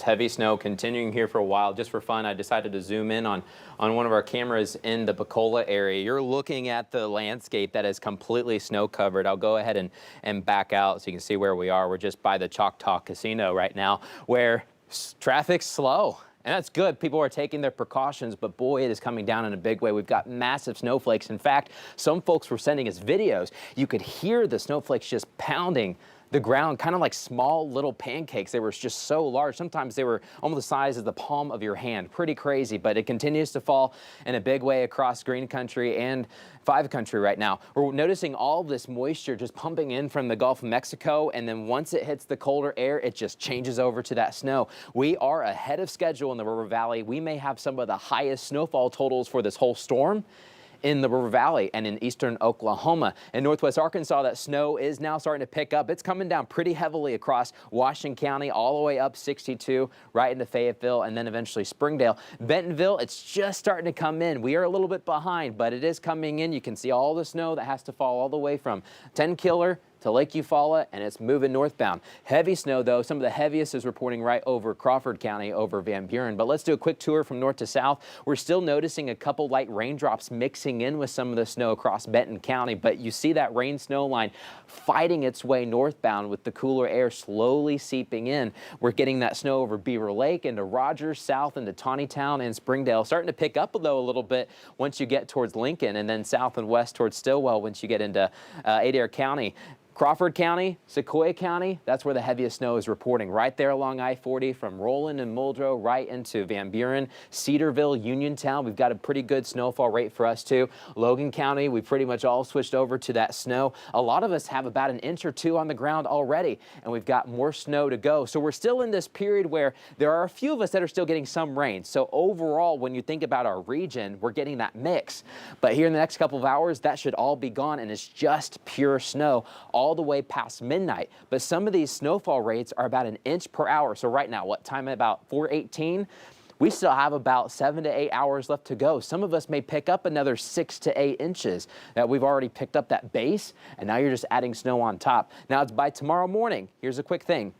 Heavy snow continuing here for a while. Just for fun, I decided to zoom in on one of our cameras in the Bacola area. You're looking at the landscape that is completely snow covered. I'll go ahead and back out so you can see where we are. We're just by the Choctaw Casino right now, where traffic's slow. And that's good. People are taking their precautions, but boy, it is coming down in a big way. We've got massive snowflakes. In fact, some folks were sending us videos. You could hear the snowflakes just pounding the ground, kind of like small little pancakes. They were just so large. Sometimes they were almost the size of the palm of your hand. Pretty crazy, but it continues to fall in a big way across Green Country and Five Country right now. We're noticing all of this moisture just pumping in from the Gulf of Mexico, and then once it hits the colder air, it just changes over to that snow. We are ahead of schedule in the River Valley. We may have some of the highest snowfall totals for this whole storm in the River Valley and in eastern Oklahoma. In northwest Arkansas, that snow is now starting to pick up. It's coming down pretty heavily across Washington County, all the way up 62, right into Fayetteville, and then eventually Springdale. Bentonville, it's just starting to come in. We are a little bit behind, but it is coming in. You can see all the snow that has to fall all the way from Tenkiller to Lake Eufaula, and it's moving northbound. Heavy snow, though. Some of the heaviest is reporting right over Crawford County, over Van Buren. But let's do a quick tour from north to south. We're still noticing a couple light raindrops mixing in with some of the snow across Benton County, but you see that rain-snow line fighting its way northbound with the cooler air slowly seeping in. We're getting that snow over Beaver Lake into Rogers, south into Tawnytown and Springdale. Starting to pick up, though, a little bit once you get towards Lincoln, and then south and west towards Stillwell once you get into Adair County. Crawford County, Sequoia County, that's where the heaviest snow is reporting. Right there along I-40 from Roland and Muldrow right into Van Buren, Cedarville, Uniontown. We've got a pretty good snowfall rate for us too. Logan County, we pretty much all switched over to that snow. A lot of us have about an inch or two on the ground already, and we've got more snow to go. So we're still in this period where there are a few of us that are still getting some rain. So overall, when you think about our region, we're getting that mix. But here in the next couple of hours, that should all be gone, and it's just pure snow all the way past midnight. But some of these snowfall rates are about an inch per hour. So right now, what time? About 4:18. We still have about 7 to 8 hours left to go. Some of us may pick up another 6 to 8 inches. That we've already picked up that base, and now you're just adding snow on top. Now it's by tomorrow morning. Here's a quick thing.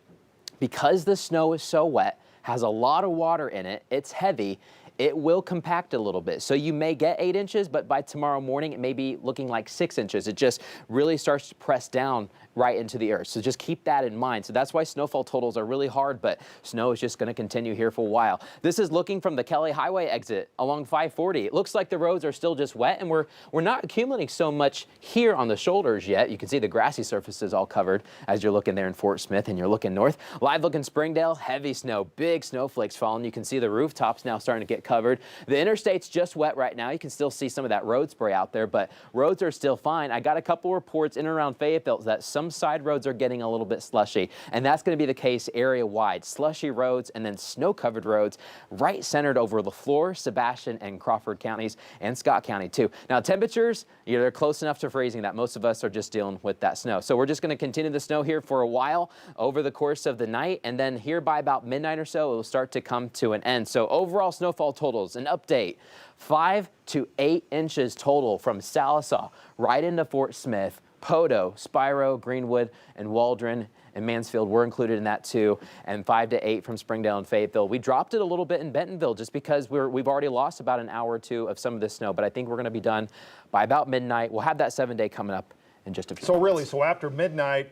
Because the snow is so wet, has a lot of water in it, it's heavy, it will compact a little bit. So you may get 8 inches, but by tomorrow morning, it may be looking like 6 inches. It just really starts to press down right into the earth. So just keep that in mind. So that's why snowfall totals are really hard, but snow is just going to continue here for a while. This is looking from the Kelly Highway exit along 540. It looks like the roads are still just wet, and we're not accumulating so much here on the shoulders yet. You can see the grassy surfaces all covered as you're looking there in Fort Smith and you're looking north. Live look in Springdale, heavy snow, big snowflakes falling. You can see the rooftops now starting to get covered. The interstate's just wet right now. You can still see some of that road spray out there, but roads are still fine. I got a couple reports in and around Fayetteville that some side roads are getting a little bit slushy, and that's going to be the case area-wide. Slushy roads and then snow-covered roads right centered over LaFleur, Sebastian, and Crawford counties, and Scott County too. Now temperatures, they're close enough to freezing that most of us are just dealing with that snow. So we're just going to continue the snow here for a while over the course of the night, and then here by about midnight or so, it will start to come to an end. So overall snowfall totals, an update, 5 to 8 inches total from Sallisaw right into Fort Smith. Podo, Spiro, Greenwood, and Waldron and Mansfield were included in that too, and 5 to 8 from Springdale and Fayetteville. We dropped it a little bit in Bentonville just because we've already lost about an hour or two of some of this snow, but I think we're going to be done by about midnight. We'll have that 7-day coming up in just a few minutes. Really, so after midnight,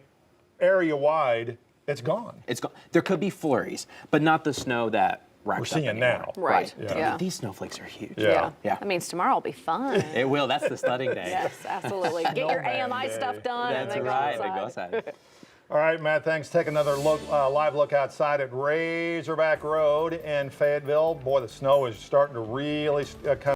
area-wide, it's gone. It's gone. There could be flurries, but not the snow that we're seeing now. Right. Yeah. These snowflakes are huge. Yeah. That means tomorrow will be fun. It will. That's the sledding day. Yes, absolutely. Get your AMI stuff done. That's and then right. Go They outside. go outside. All right, Matt, thanks. Take another look, live look outside at Razorback Road in Fayetteville. Boy, the snow is starting to really come